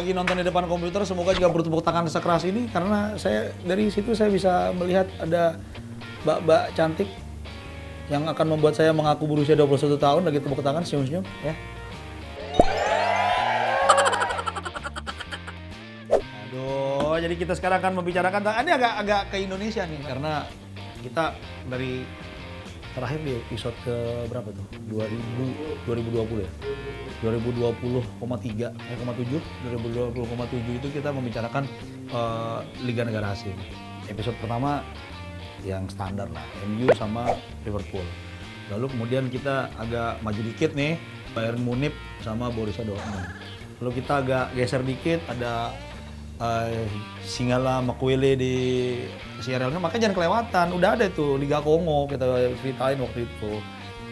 lagi nonton di depan komputer, semoga juga bertepuk tangan sekeras ini karena dari situ saya bisa melihat ada mbak-mbak cantik yang akan membuat saya mengaku berusia 21 tahun lagi tepuk tangan senyum-senyum ya. Aduh, jadi kita sekarang akan membicarakan ini agak ke Indonesia nih karena kita dari terakhir di episode ke berapa tuh? 2020 ya? 2020,3, 2020,7 itu kita membicarakan Liga Negara Asing. Episode pertama yang standar lah, MU sama Liverpool. Lalu kemudian kita agak maju dikit nih, Bayern Munich sama Borussia Dortmund. Lalu kita agak geser dikit, ada Singala Makwele di Sierra Leone, makanya jangan kelewatan. Udah ada tuh Liga Kongo kita ceritain waktu itu.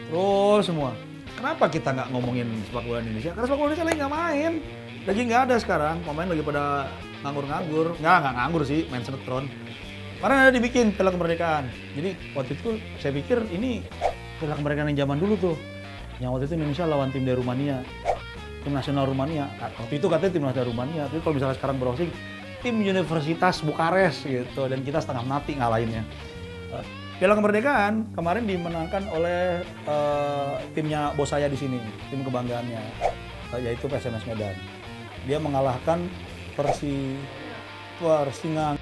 Terus semua. Kenapa kita nggak ngomongin sepak bola Indonesia? Karena sepak bola Indonesia lagi nggak main. Lagi nggak ada sekarang. Pemain lagi pada nganggur-nganggur. Nggak nganggur sih, main sinetron. Karena ada dibikin Piala Kemerdekaan. Jadi waktu itu saya pikir ini Piala Kemerdekaan yang zaman dulu tuh. Yang waktu itu Indonesia lawan tim dari Rumania. Tim nasional Rumania. Waktu itu katanya tim nasional Rumania, tapi kalau misalnya sekarang browsing tim Universitas Bukares gitu dan kita setengah mati ngalahinnya. Piala Kemerdekaan kemarin dimenangkan oleh timnya bos saya di sini, tim kebanggaannya, yaitu PSMS Medan. Dia mengalahkan Persinga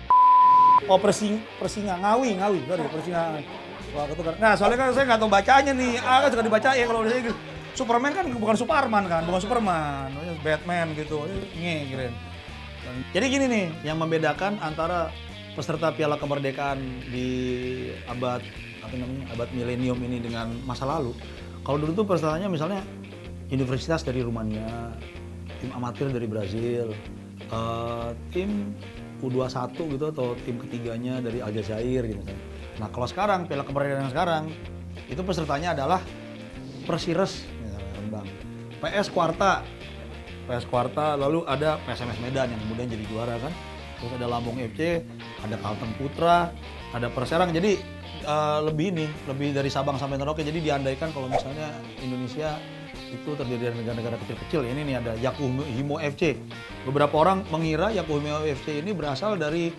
Wah, ketukar. Nah, soalnya kan saya nggak tahu bacanya nih. Kan suka dibaca ya kalau saya gitu. Superman kan bukan Superman kan, bukan Superman, Batman gitu. Kirain. Jadi gini nih, yang membedakan antara peserta Piala Kemerdekaan di abad milenium ini dengan masa lalu. Kalau dulu tuh pesertanya misalnya universitas dari Rumania, tim amatir dari Brazil, tim U21 gitu atau tim ketiganya dari Aljazair gitu kan. Nah, kalau sekarang Piala Kemerdekaan yang sekarang itu pesertanya adalah Persires Rembang, PS Kwarta, lalu ada PSMS Medan yang kemudian jadi juara kan. Terus ada Lampung FC, ada Kalteng Putra, ada Perserang. Jadi lebih dari Sabang sampai Merauke. Jadi diandaikan kalau misalnya Indonesia itu terdiri dari negara-negara kecil-kecil. Ini nih ada Yakuhimo FC. Beberapa orang mengira Yakuhimo FC ini berasal dari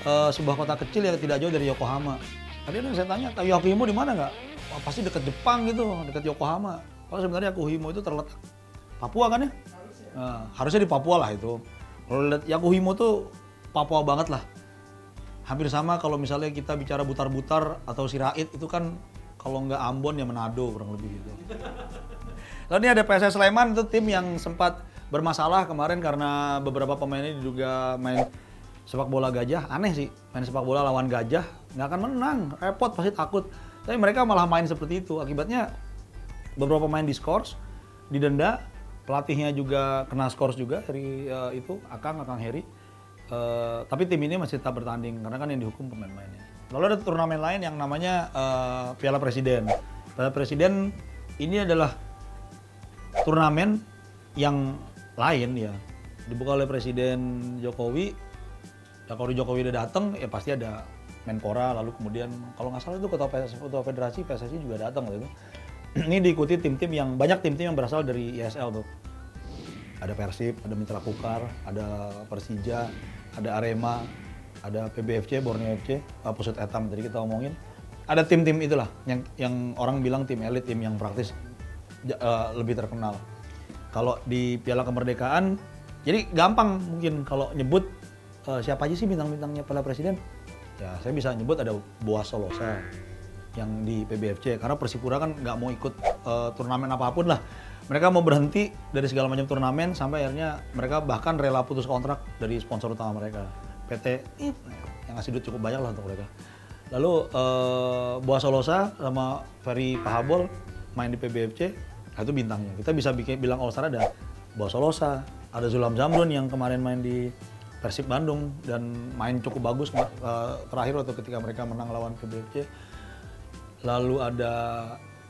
sebuah kota kecil yang tidak jauh dari Yokohama. Tadi saya tanya, Yakuhimo di mana nggak? Wah, pasti dekat Jepang gitu, dekat Yokohama. Kalau sebenarnya Yakuhimo itu terletak Papua kan ya? Harusnya di Papua lah itu. Kalau lihat Yakuhimo tuh Papua banget lah. Hampir sama kalau misalnya kita bicara Butar-Butar atau Sirait itu kan kalau nggak Ambon ya Manado kurang lebih gitu. Lalu ini ada PSS Sleman, itu tim yang sempat bermasalah kemarin karena beberapa pemainnya diduga main sepak bola gajah. Aneh sih, main sepak bola lawan gajah nggak akan menang, repot pasti takut. Tapi mereka malah main seperti itu. Akibatnya beberapa pemain diskors, didenda, pelatihnya juga kena skors juga dari itu Akang Heri. Tapi tim ini masih tetap bertanding karena kan yang dihukum pemain-pemainnya. Lalu ada turnamen lain yang namanya Piala Presiden. Piala Presiden ini adalah turnamen yang lain ya, dibuka oleh Presiden Jokowi. Ya, kalau Jokowi udah datang ya pasti ada Menpora, lalu kemudian kalau nggak salah itu ketua federasi PSSI juga datang gitu. Ini diikuti tim-tim yang banyak tim-tim yang berasal dari ISL tuh. Ada Persib, ada Mitra Kukar, ada Persija, ada Arema, ada PBFC, Borneo FC, Pusat Etam tadi kita omongin. Ada tim-tim itulah yang orang bilang tim elit, tim yang praktis lebih terkenal. Kalau di Piala Kemerdekaan, jadi gampang mungkin kalau nyebut siapa aja sih bintang-bintangnya Piala Presiden. Ya saya bisa nyebut ada Boas Solosa yang di PBFC karena Persipura kan nggak mau ikut turnamen apapun lah. Mereka mau berhenti dari segala macam turnamen sampai akhirnya mereka bahkan rela putus kontrak dari sponsor utama mereka, PT yang ngasih duit cukup banyak lah untuk mereka. Lalu Boas Solosa sama Ferry Pahabol main di PBFC, itu bintangnya. Kita bisa bilang All Star ada Boas Solosa, ada Zulam Zamrun yang kemarin main di Persib Bandung dan main cukup bagus terakhir waktu ketika mereka menang lawan PBFC. Lalu ada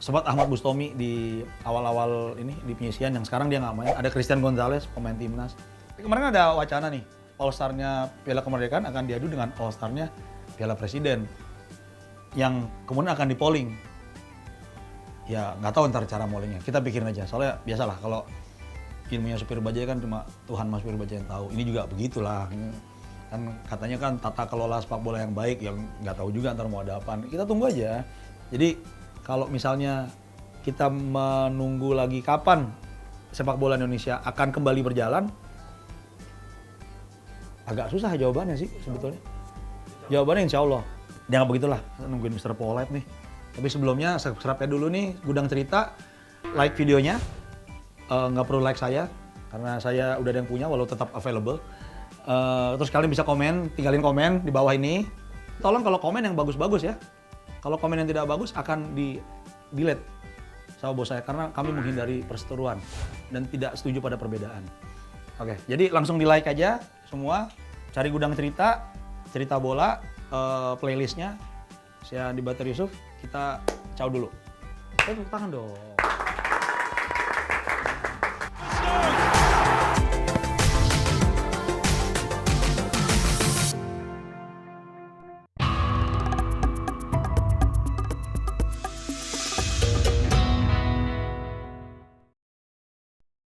sempat Ahmad Bustomi di awal-awal ini di penyisian yang sekarang dia nggak main. Ada Christian Gonzalez pemain timnas. Kemarin ada wacana nih All Star-nya Piala Kemerdekaan akan diadu dengan All Star-nya Piala Presiden yang kemudian akan di-polling. Ya nggak tahu ntar cara pollingnya. Kita pikirin aja. Soalnya biasalah kalau ilmunya supir bajai kan cuma Tuhan Mas supir bajai yang tahu. Ini juga begitulah. Kan katanya kan tata kelola sepak bola yang baik, yang nggak tahu juga ntar mau ada apa. Kita tunggu aja. Jadi kalau misalnya kita menunggu lagi kapan sepak bola Indonesia akan kembali berjalan, agak susah jawabannya sih sebetulnya. Jawabannya insya Allah. Jangan begitulah, nungguin Mr. Polite nih. Tapi sebelumnya subscribe dulu nih Gudang Cerita, like videonya. Nggak perlu like saya, karena saya udah ada yang punya walau tetap available. Terus kalian bisa komen, tinggalin komen di bawah ini. Tolong kalau komen yang bagus-bagus ya. Kalau komen yang tidak bagus akan di-delete sama bos saya, karena kami menghindari perseteruan dan tidak setuju pada perbedaan. Oke, jadi langsung di like aja semua. Cari Gudang Cerita, cerita bola, playlistnya. Saya di Bater Yusuf, kita ciao dulu. Tepuk tangan dong.